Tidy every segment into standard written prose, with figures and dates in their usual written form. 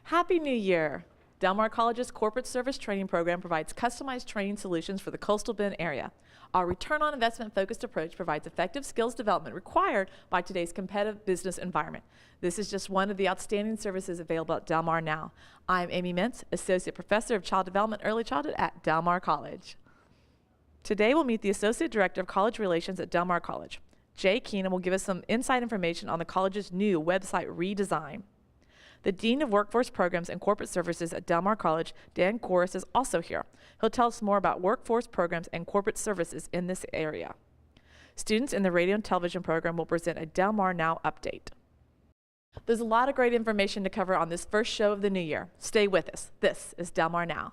Happy New Year! Del Mar College's Corporate Service Training Program provides customized training solutions for the Coastal Bend area. Our return on investment focused approach provides effective skills development required by today's competitive business environment. This is just one of the outstanding services available at Del Mar now. I'm Amy Mintz, Associate Professor of Child Development Early Childhood at Del Mar College. Today we'll meet the Associate Director of College Relations at Del Mar College. Jay Knioum will give us some inside information on the college's new website redesign. The Dean of Workforce Programs and Corporate Services at Del Mar College, Dan Korus, is also here. He'll tell us more about workforce programs and corporate services in this area. Students in the radio and television program will present a Del Mar Now update. There's a lot of great information to cover on this first show of the new year. Stay with us. This is Del Mar Now.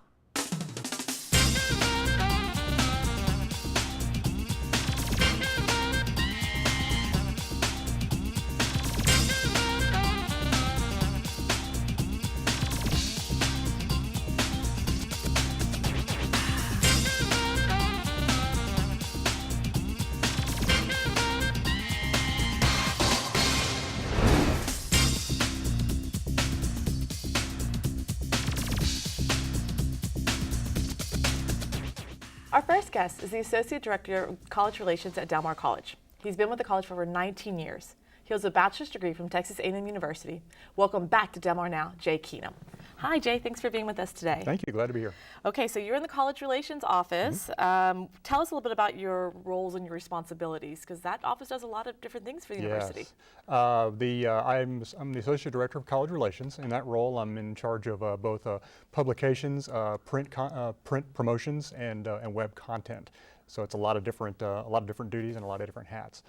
Our first guest is the Associate Director of College Relations at Del Mar College. He's been with the college for over 19 years. He holds a bachelor's degree from Texas A&M University. Welcome back to Del Mar Now, Jay Knioum. Hi, Jay. Thanks for being with us today. Thank you. Glad to be here. Okay, so you're in the College Relations Office. Tell us a little bit about your roles and your responsibilities, because that office does a lot of different things for the university. I'm the Associate Director of College Relations. In that role, I'm in charge of both publications, print promotions, and web content. So it's a lot of different duties and a lot of different hats.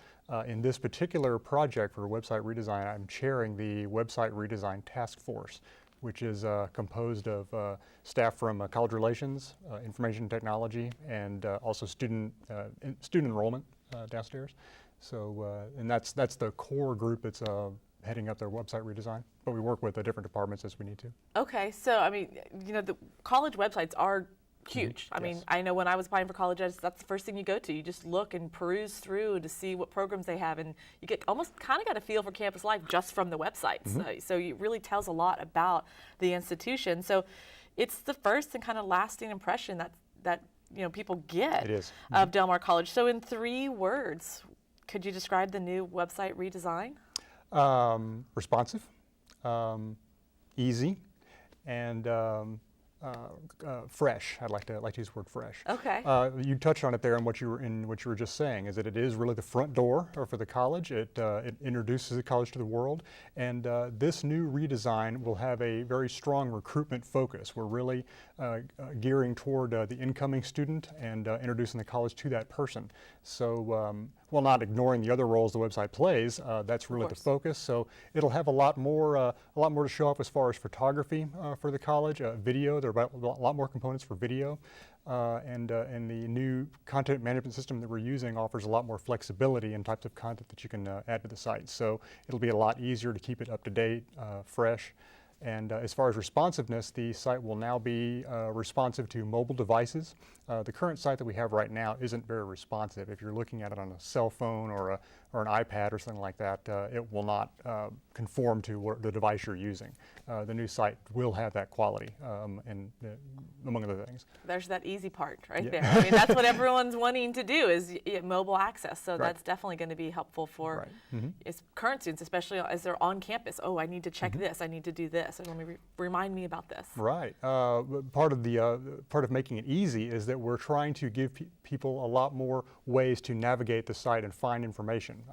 In this particular project for website redesign, I'm chairing the website redesign task force, which is composed of staff from college relations, information technology, and also student enrollment downstairs. So, and that's the core group that's heading up their website redesign. But we work with the different departments as we need to. Okay, so I mean, you know, the college websites are huge. I mean, I know when I was applying for college, that's the first thing you go to. You just look and peruse through to see what programs they have, and you get almost kind of got a feel for campus life just from the websites. So it really tells a lot about the institution. So it's the first and kind of lasting impression that you know people get of Del Mar College. So in 3 words, could you describe the new website redesign? Responsive, easy, and fresh. I'd like to use the word fresh. Okay. You touched on it there, and what you were just saying is that it is really the front door for the college. It introduces the college to the world, and this new redesign will have a very strong recruitment focus. We're really gearing toward the incoming student and introducing the college to that person. So while not ignoring the other roles the website plays, that's really the focus. So it'll have a lot more to show off as far as photography for the college, video. There are a lot more components for video, and the new content management system that we're using offers a lot more flexibility in types of content that you can add to the site. So it'll be a lot easier to keep it up to date, fresh. And as far as responsiveness, the site will now be responsive to mobile devices. The current site that we have right now isn't very responsive. If you're looking at it on a cell phone or an iPad or something like that, it will not conform to the device you're using. The new site will have that quality, and among other things. There's that easy part right there. I mean, that's what everyone's wanting to do is mobile access. So that's definitely going to be helpful for current students, especially as they're on campus. Oh, I need to check this. I need to do this. And let me remind me about this. Right. Part of making it easy is that we're trying to give people a lot more ways to navigate the site and find information.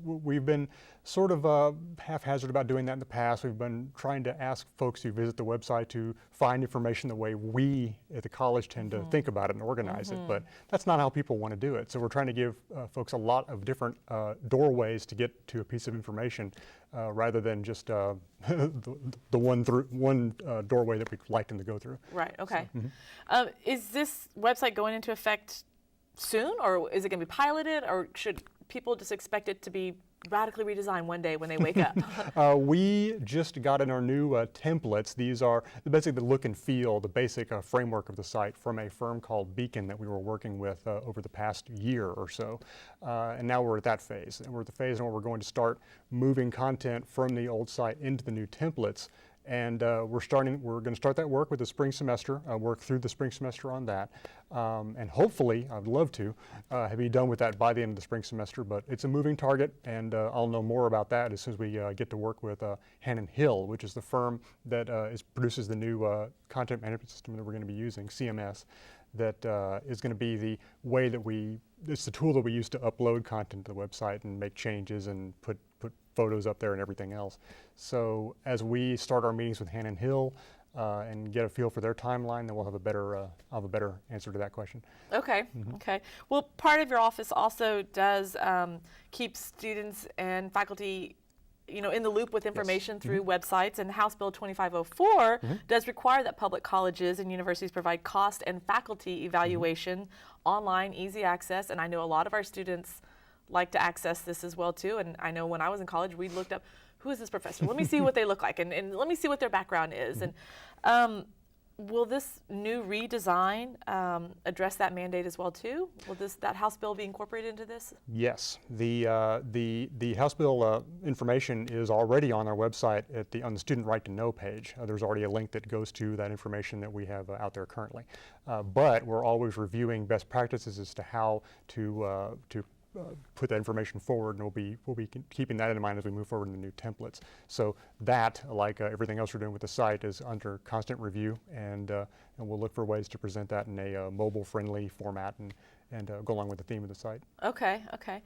We've been sort of haphazard about doing that in the past. We've been trying to ask folks who visit the website to find information the way we at the college tend to think about it and organize it, but that's not how people want to do it. So we're trying to give folks a lot of different doorways to get to a piece of information rather than just the one doorway that we'd like them to go through. Right, okay. So, is this website going into effect soon, or is it going to be piloted, or should people just expect it to be radically redesigned one day when they wake up? We just got in our new templates. These are basically the look and feel, the basic framework of the site from a firm called Beacon that we were working with over the past year or so. And now we're at that phase. And we're at the phase where we're going to start moving content from the old site into the new templates. And we're going to start that work with the spring semester, work through the spring semester on that. And hopefully, I'd love to be done with that by the end of the spring semester, but it's a moving target, and I'll know more about that as soon as we get to work with Hannon Hill, which is the firm that produces the new content management system that we're going to be using, CMS, that is going to be the way that it's the tool that we use to upload content to the website and make changes and put photos up there and everything else. So as we start our meetings with Hannon Hill and get a feel for their timeline, then we'll have a better answer to that question. Okay. Okay. Well, part of your office also does keep students and faculty, in the loop with information through websites, and House Bill 2504 does require that public colleges and universities provide cost and faculty evaluation online, easy access, and I know a lot of our students like to access this as well too, and I know when I was in college we looked up, who is this professor? Let me see what they look like, and let me see what their background is. And will this new redesign address that mandate as well too? Will that House bill be incorporated into this? Yes, the House bill information is already on our website on the Student Right to Know page. There's already a link that goes to that information that we have out there currently. But we're always reviewing best practices as to how to put that information forward, and we'll be keeping that in mind as we move forward in the new templates. So that, like everything else we're doing with the site, is under constant review, and we'll look for ways to present that in a mobile-friendly format and go along with the theme of the site. Okay, okay.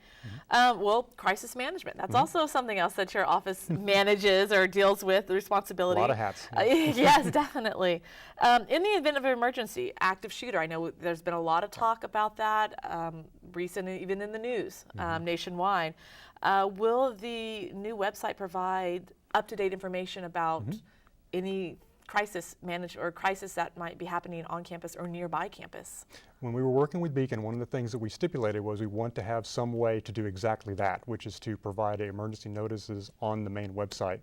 Well, crisis management, that's also something else that your office manages or deals with, the responsibility. A lot of hats. Yes, definitely. In the event of an emergency, active shooter, I know there's been a lot of talk about that, recently even in the news nationwide. Will the new website provide up-to-date information about any crisis that might be happening on campus or nearby campus? When we were working with Beacon, one of the things that we stipulated was we want to have some way to do exactly that, which is to provide emergency notices on the main website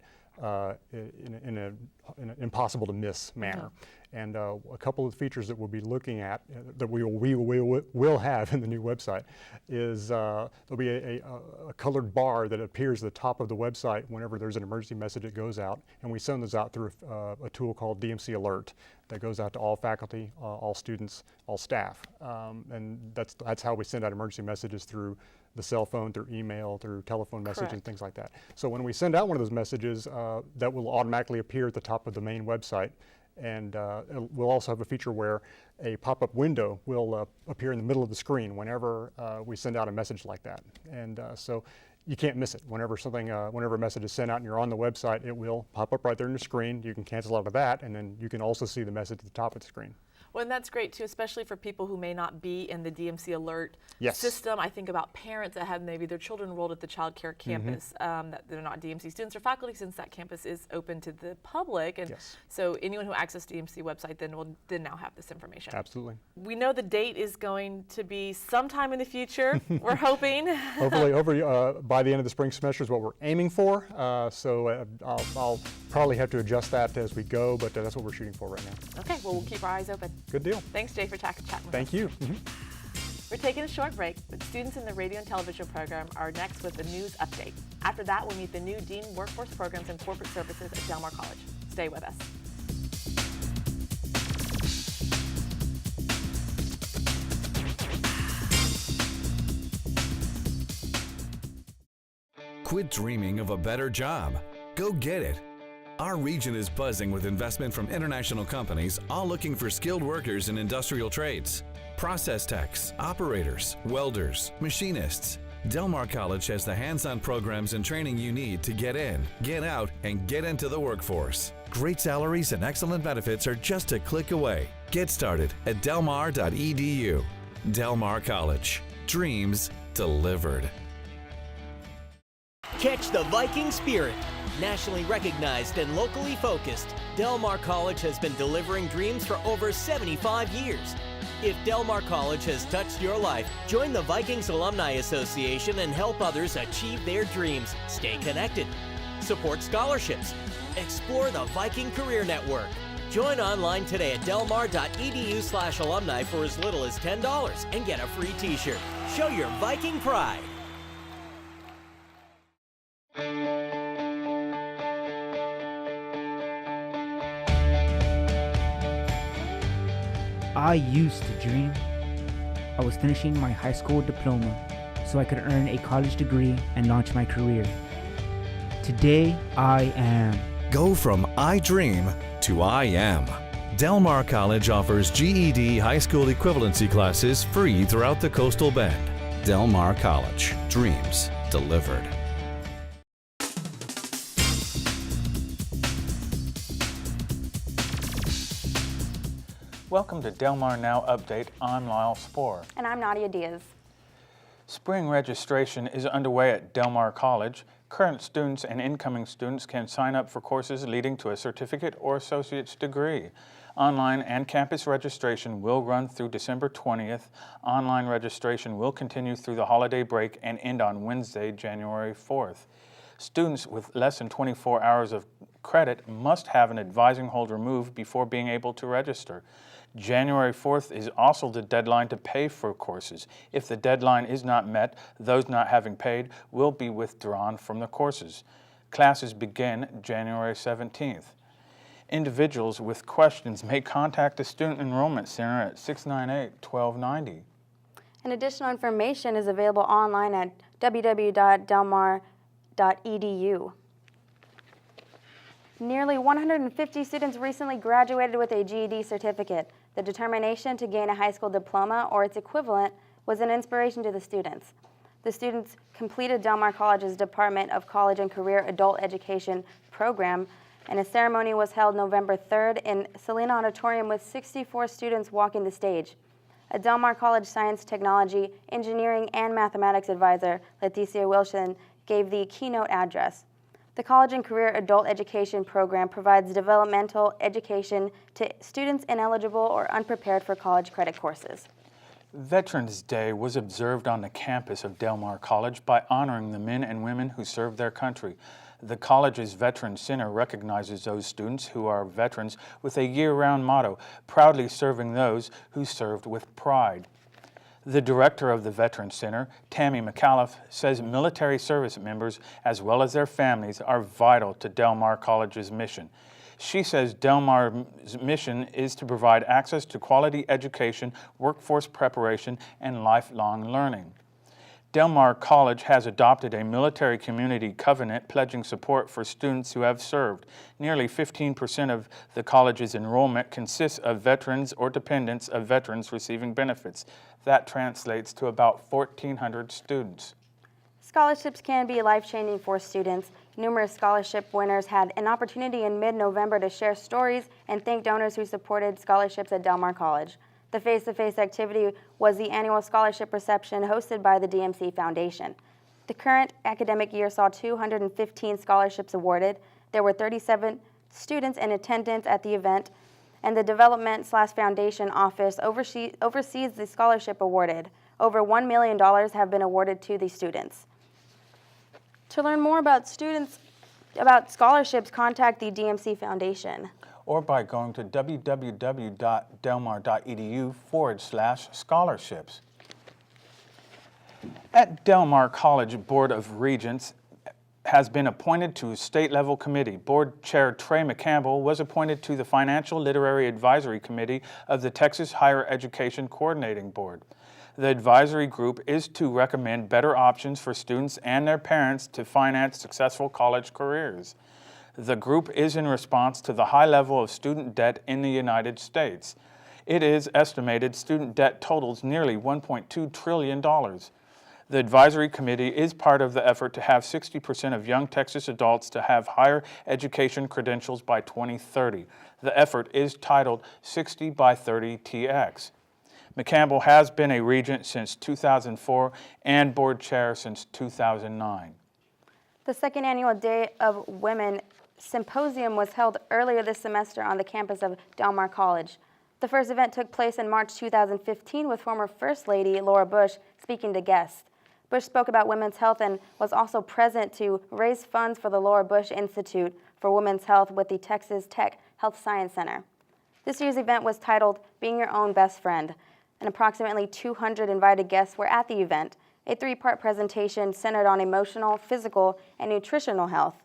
in an impossible to miss manner. And a couple of features that we'll be looking at that we will have in the new website is there'll be a colored bar that appears at the top of the website whenever there's an emergency message that goes out, and we send those out through a tool called DMC Alert that goes out to all faculty, all students, all staff, and that's how we send out emergency messages, through the cell phone, through email, through telephone message, and things like that. So when we send out one of those messages, that will automatically appear at the top of the main website. And we'll also have a feature where a pop-up window will appear in the middle of the screen whenever we send out a message like that. And so you can't miss it. Whenever a message is sent out and you're on the website, it will pop up right there on the screen. You can cancel out of that, and then you can also see the message at the top of the screen. Well, and that's great too, especially for people who may not be in the DMC Alert system. I think about parents that have maybe their children enrolled at the child care campus, that they're not DMC students or faculty, since that campus is open to the public. And so anyone who accesses DMC website then will now have this information. Absolutely. We know the date is going to be sometime in the future, we're hoping. Hopefully by the end of the spring semester is what we're aiming for. So I'll probably have to adjust that as we go, but that's what we're shooting for right now. Okay, well, we'll keep our eyes open. Good deal. Thanks, Jay, for chatting with us. Thank you. We're taking a short break, but students in the radio and television program are next with the news update. After that, we'll meet the new Dean Workforce Programs and Corporate Services at Del Mar College. Stay with us. Quit dreaming of a better job. Go get it. Our region is buzzing with investment from international companies, all looking for skilled workers in industrial trades. Process techs, operators, welders, machinists. Del Mar College has the hands-on programs and training you need to get in, get out, and get into the workforce. Great salaries and excellent benefits are just a click away. Get started at delmar.edu. Del Mar College. Dreams delivered. Catch the Viking spirit. Nationally recognized and locally focused, Del Mar College has been delivering dreams for over 75 years. If Del Mar College has touched your life, join the Vikings Alumni Association and help others achieve their dreams. Stay connected. Support scholarships. Explore the Viking Career Network. Join online today at delmar.edu/alumni for as little as $10 and get a free t-shirt. Show your Viking pride. I used to dream. I was finishing my high school diploma so I could earn a college degree and launch my career. Today, I am. Go from I dream to I am. Del Mar College offers GED high school equivalency classes free throughout the Coastal Bend. Del Mar College. Dreams delivered. Welcome to Del Mar Now Update. I'm Lyle Spohr. And I'm Nadia Diaz. Spring registration is underway at Del Mar College. Current students and incoming students can sign up for courses leading to a certificate or associate's degree. Online and campus registration will run through December 20th. Online registration will continue through the holiday break and end on Wednesday, January 4th. Students with less than 24 hours of credit must have an advising hold removed before being able to register. January 4th is also the deadline to pay for courses. If the deadline is not met, those not having paid will be withdrawn from the courses. Classes begin January 17th. Individuals with questions may contact the Student Enrollment Center at 698-1290. And additional information is available online at www.delmar.edu. Nearly 150 students recently graduated with a GED certificate. The determination to gain a high school diploma or its equivalent was an inspiration to the students. The students completed Del Mar College's Department of College and Career Adult Education program, and a ceremony was held November 3rd in Selena Auditorium with 64 students walking the stage. A Del Mar College Science, Technology, Engineering, and Mathematics advisor, Leticia Wilson, gave the keynote address. The College and Career Adult Education program provides developmental education to students ineligible or unprepared for college credit courses. Veterans Day was observed on the campus of Del Mar College by honoring the men and women who served their country. The college's Veterans Center recognizes those students who are veterans with a year-round motto, proudly serving those who served with pride. The director of the Veterans Center, Tammy McAuliffe, says military service members, as well as their families, are vital to Del Mar College's mission. She says Del Mar's mission is to provide access to quality education, workforce preparation, and lifelong learning. Del Mar College has adopted a military community covenant pledging support for students who have served. Nearly 15% of the college's enrollment consists of veterans or dependents of veterans receiving benefits. That translates to about 1,400 students. Scholarships can be life-changing for students. Numerous scholarship winners had an opportunity in mid-November to share stories and thank donors who supported scholarships at Del Mar College. The face-to-face activity was the annual scholarship reception hosted by the DMC Foundation. The current academic year saw 215 scholarships awarded. There were 37 students in attendance at the event, and the Development/Foundation Office oversees the scholarship awarded. Over $1 million have been awarded to the students. To learn more about scholarships, contact the DMC Foundation. Or by going to www.delmar.edu/scholarships. At Del Mar College, Board of Regents has been appointed to a state-level committee. Board Chair Trey McCampbell was appointed to the Financial Literary Advisory Committee of the Texas Higher Education Coordinating Board. The advisory group is to recommend better options for students and their parents to finance successful college careers. The group is in response to the high level of student debt in the United States. It is estimated student debt totals nearly $1.2 trillion. The advisory committee is part of the effort to have 60% of young Texas adults to have higher education credentials by 2030. The effort is titled 60 by 30 TX. McCampbell has been a regent since 2004 and board chair since 2009. The second annual Day of Women Symposium was held earlier this semester on the campus of Del Mar College. The first event took place in March 2015 with former First Lady Laura Bush speaking to guests. Bush spoke about women's health and was also present to raise funds for the Laura Bush Institute for Women's Health with the Texas Tech Health Science Center. This year's event was titled Being Your Own Best Friend, and approximately 200 invited guests were at the event, a three-part presentation centered on emotional, physical, and nutritional health.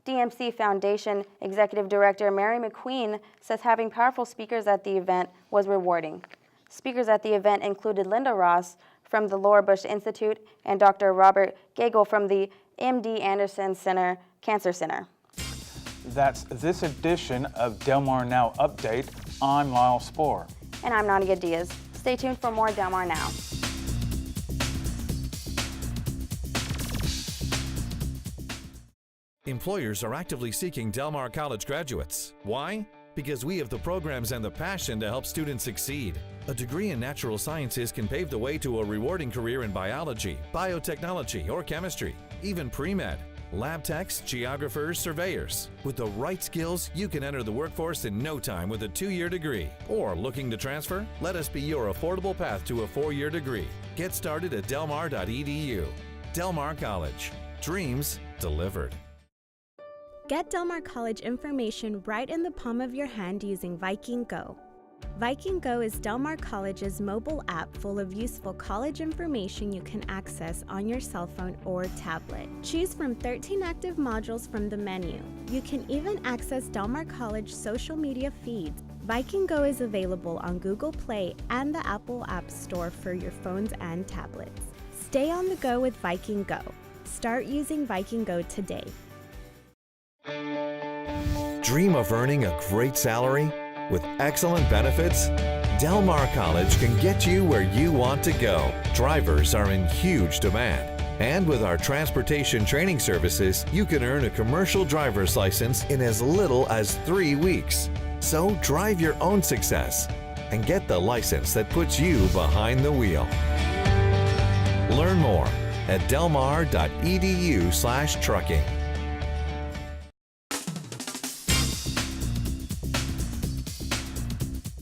DMC Foundation Executive Director Mary McQueen says having powerful speakers at the event was rewarding. Speakers at the event included Linda Ross from the Laura Bush Institute and Dr. Robert Gagel from the MD Anderson Cancer Center. That's this edition of Del Mar Now Update. I'm Lyle Spohr. And I'm Nadia Diaz. Stay tuned for more Del Mar Now. Employers are actively seeking Del Mar College graduates. Why? Because we have the programs and the passion to help students succeed. A degree in natural sciences can pave the way to a rewarding career in biology, biotechnology, or chemistry, even pre-med. Lab techs, geographers, surveyors. With the right skills, you can enter the workforce in no time with a 2-year degree. Or looking to transfer? Let us be your affordable path to a 4-year degree. Get started at delmar.edu. Del Mar College. Dreams delivered. Get Del Mar College information right in the palm of your hand using Viking Go. Viking Go is Del Mar College's mobile app full of useful college information you can access on your cell phone or tablet. Choose from 13 active modules from the menu. You can even access Del Mar College social media feeds. Viking Go is available on Google Play and the Apple App Store for your phones and tablets. Stay on the go with Viking Go. Start using Viking Go today. Dream of earning a great salary with excellent benefits? Del Mar College can get you where you want to go. Drivers are in huge demand. And with our transportation training services, you can earn a commercial driver's license in as little as 3 weeks. So drive your own success and get the license that puts you behind the wheel. Learn more at delmar.edu/trucking.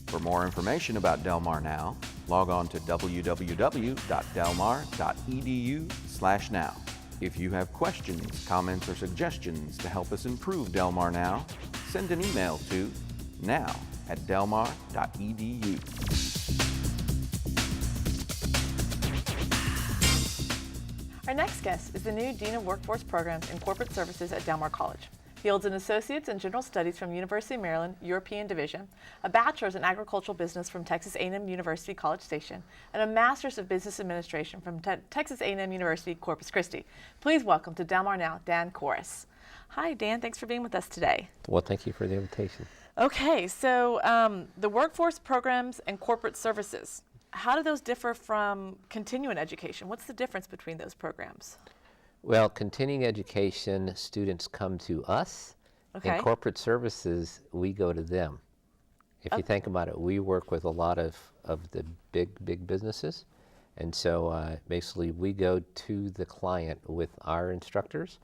For more information about Del Mar Now, log on to www.delmar.edu/now. If you have questions, comments, or suggestions to help us improve Del Mar Now, send an email to now@delmar.edu. Our next guest is the new Dean of Workforce Programs and Corporate Services at Del Mar College. He holds an Associate's in General Studies from University of Maryland, European Division, a Bachelor's in Agricultural Business from Texas A&M University, College Station, and a Master's of Business Administration from Texas A&M University, Corpus Christi. Please welcome to Del Mar Now, Dan Korus. Hi, Dan. Thanks for being with us today. Well, thank you for the invitation. Okay, so the Workforce Programs and Corporate Services, how do those differ from continuing education? What's the difference between those programs? Well, continuing education, students come to us. Okay. In corporate services, we go to them. If you think about it, we work with a lot of the big businesses. And so basically we go to the client with our instructors.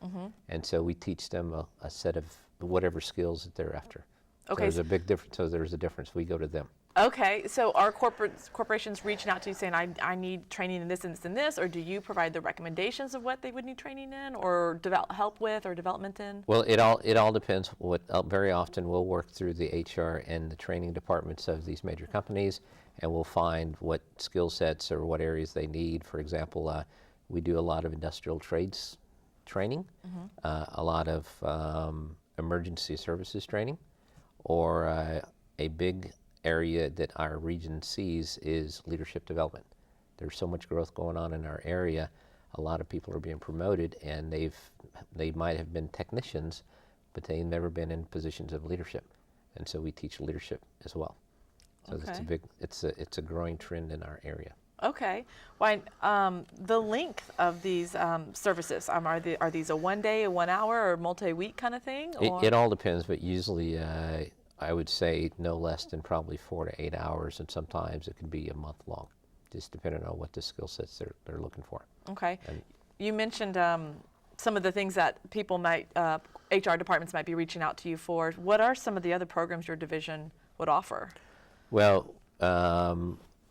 And so we teach them a set of whatever skills that they're after. Okay. So there's a big difference. So there's a difference. We go to them. Okay, so are corporations reaching out to you saying, I need training in this and this and this, or do you provide the recommendations of what they would need training in, or help with, or development in? Well, it all depends. Very often we'll work through the HR and the training departments of these major companies, and we'll find what skill sets or what areas they need. For example, we do a lot of industrial trades training, a lot of emergency services training, or a big area that our region sees is leadership development. There's so much growth going on in our area. A lot of people are being promoted, and they might have been technicians, but they've never been in positions of leadership. And so we teach leadership as well. So Okay. it's a growing trend in our area. Okay. Why, the length of these services, are these a 1 day, a 1 hour, or multi-week kind of thing? Or? It all depends, but usually I would say no less than probably 4 to 8 hours, and sometimes it could be a month long, just depending on what the skill sets they're looking for. Okay. You mentioned some of the things that people might, HR departments might be reaching out to you for. What are some of the other programs your division would offer? Well,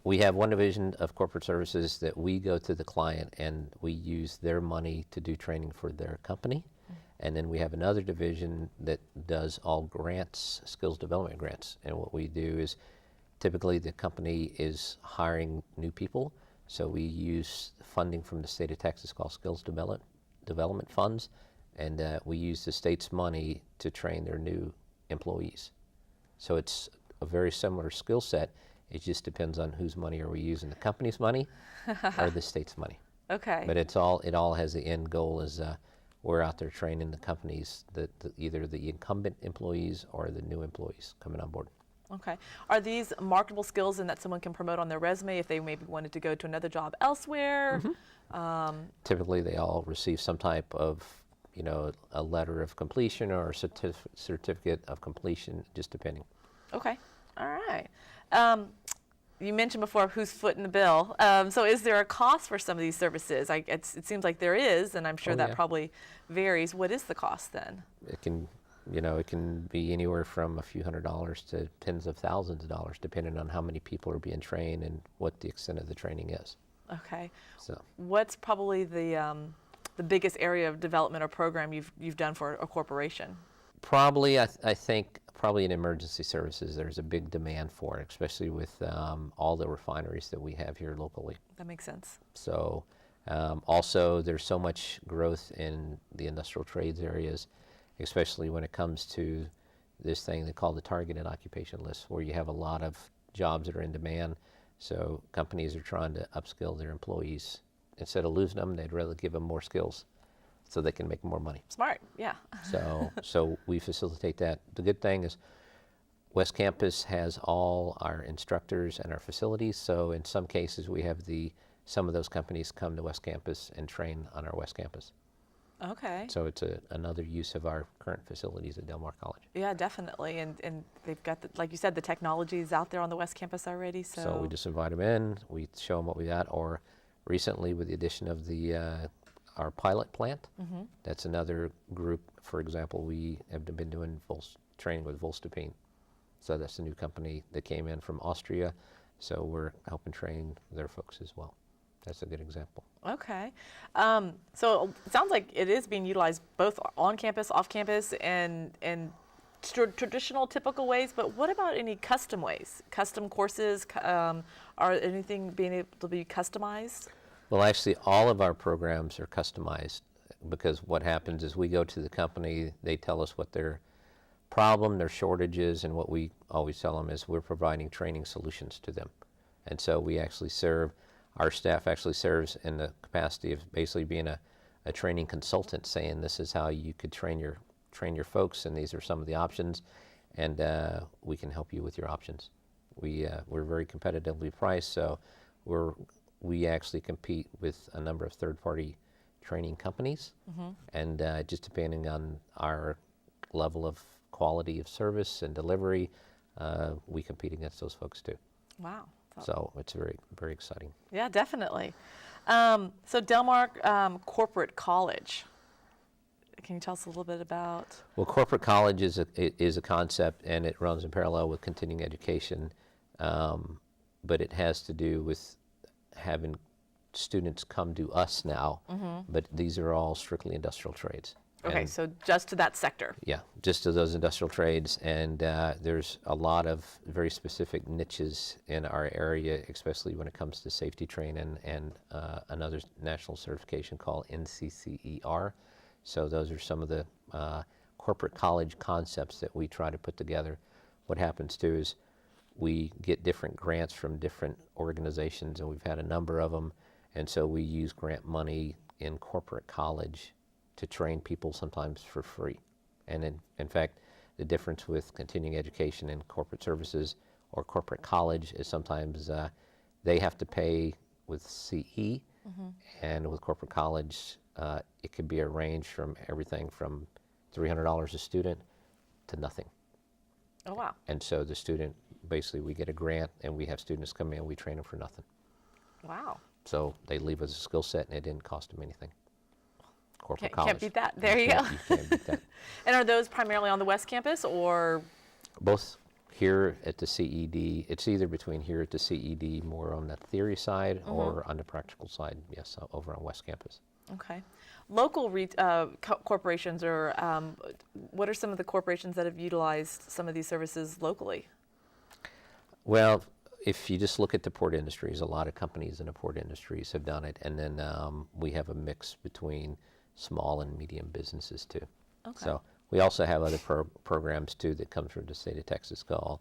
we have one division of corporate services that we go to the client and we use their money to do training for their company. And then we have another division that does all grants, skills development grants. And what we do is typically the company is hiring new people. So we use funding from the state of Texas called skills development funds. and we use the state's money to train their new employees. So it's a very similar skill set. It just depends on whose money are we using, the company's money or the state's money. Okay. But it all has the end goal is we're out there training the companies, either the incumbent employees or the new employees coming on board. Okay. Are these marketable skills in that someone can promote on their resume if they maybe wanted to go to another job elsewhere? Typically, they all receive some type of, a letter of completion or a certificate of completion, just depending. Okay. All right. You mentioned before who's footing the bill. So is there a cost for some of these services? It seems like there is, and I'm sure that probably varies. What is the cost then? It can, it can be anywhere from a few $100s to tens of thousands of dollars, depending on how many people are being trained and what the extent of the training is. Okay. So what's probably the biggest area of development or program you've done for a corporation? Probably, I think, probably in emergency services, there's a big demand for it, especially with all the refineries that we have here locally. That makes sense. So also, there's so much growth in the industrial trades areas, especially when it comes to this thing they call the targeted occupation list, where you have a lot of jobs that are in demand. So companies are trying to upskill their employees. Instead of losing them, they'd rather give them more skills so they can make more money. Smart, yeah. So we facilitate that. The good thing is West Campus has all our instructors and our facilities. So in some cases, we have some of those companies come to West Campus and train on our West Campus. Okay. So it's another use of our current facilities at Del Mar College. Yeah, definitely. And they've got, like you said, the technology is out there on the West Campus already. So we just invite them in, we show them what we got, or recently with the addition of our pilot plant, that's another group. For example, we have been doing training with Volstapine. So that's a new company that came in from Austria. So we're helping train their folks as well. That's a good example. Okay. So it sounds like it is being utilized both on campus, off campus, and traditional, typical ways. But what about any custom ways? Custom courses? Are anything being able to be customized? Well, actually, all of our programs are customized, because what happens is we go to the company, they tell us what their problem, their shortages, and what we always tell them is we're providing training solutions to them. And so we actually our staff actually serves in the capacity of basically being a training consultant, saying this is how you could train your folks, and these are some of the options, and we can help you with your options. We're very competitively priced, so we actually compete with a number of third-party training companies, and just depending on our level of quality of service and delivery, we compete against those folks too. Wow. So it's very, very exciting. Yeah, definitely. So Del Mar Corporate College, can you tell us a little bit about? Well, corporate college is a concept, and it runs in parallel with continuing education, but it has to do with having students come to us now, but these are all strictly industrial trades. Okay, and so just to that sector. Yeah, just to those industrial trades, and there's a lot of very specific niches in our area, especially when it comes to safety training and another national certification called NCCER. So those are some of the corporate college concepts that we try to put together. What happens too is we get different grants from different organizations, and we've had a number of them, and so we use grant money in corporate college to train people sometimes for free. And in fact, the difference with continuing education and corporate services or corporate college is sometimes they have to pay with CE, and with corporate college, it could be a range from everything from $300 a student to nothing. Oh, wow. And so the student, basically we get a grant and we have students come in, we train them for nothing. Wow. So they leave with a skill set and it didn't cost them anything. Corporate Can't college. beat that. There you go. You can't beat that. And are those primarily on the West Campus or? Both here at the CED. It's either between here at the CED, more on the theory side, or on the practical side, yes, over on West Campus. Okay. Local corporations, or what are some of the corporations that have utilized some of these services locally? Well, if you just look at the port industries, a lot of companies in the port industries have done it, and then we have a mix between small and medium businesses too. Okay. So we also have other programs too that come from the state of Texas called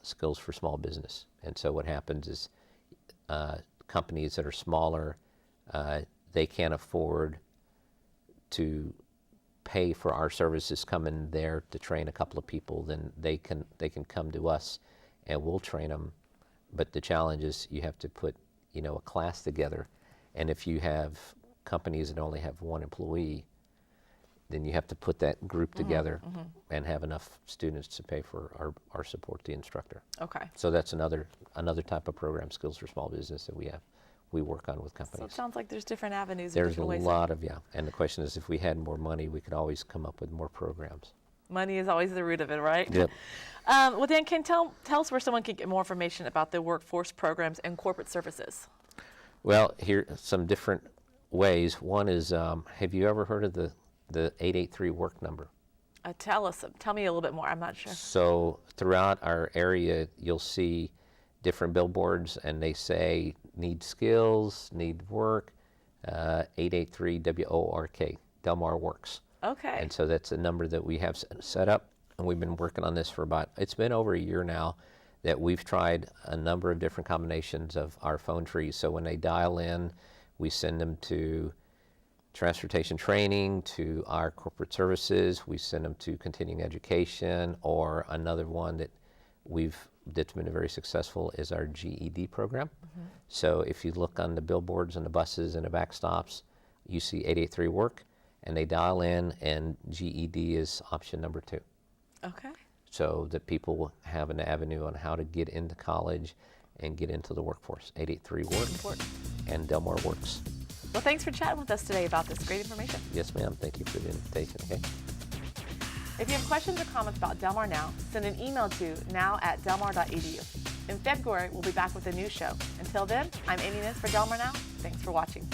Skills for Small Business. And so what happens is companies that are smaller, they can't afford to pay for our services coming there to train a couple of people, then they can come to us and we'll train them. But the challenge is you have to put, you know, a class together. And if you have companies that only have one employee, then you have to put that group together and have enough students to pay for our support the instructor. Okay. So that's another type of program, Skills for Small Business, that we work on with So companies. it sounds like there's different avenues. There's a different ways lot of, and the question is if we had more money, we could always come up with more programs. Money is always the root of it, right? Yep. Well, Dan, can tell us where someone can get more information about the workforce programs and corporate services. Well, here are some different ways. One is, have you ever heard of the 883 work number? Tell me a little bit more. I'm not sure. So throughout our area, you'll see different billboards, and they say need skills, need work, 883 WORK, Del Mar Works. Okay. And so that's a number that we have set up, and we've been working on this for it's been over a year now that we've tried a number of different combinations of our phone trees. So when they dial in, we send them to transportation training, to our corporate services, we send them to continuing education, or another one that's been very successful is our GED program. So if you look on the billboards and the buses and the back stops, you see 883 work, and they dial in, and GED is option number 2. Okay. So that people will have an avenue on how to get into college and get into the workforce. 883 work Important. and Del Mar Works. Well, thanks for chatting with us today about this great information. Yes, ma'am. Thank you for the invitation. Okay. If you have questions or comments about Del Mar Now, send an email to now@delmar.edu. In February, we'll be back with a new show. Until then, I'm Amy Mintz for Del Mar Now. Thanks for watching.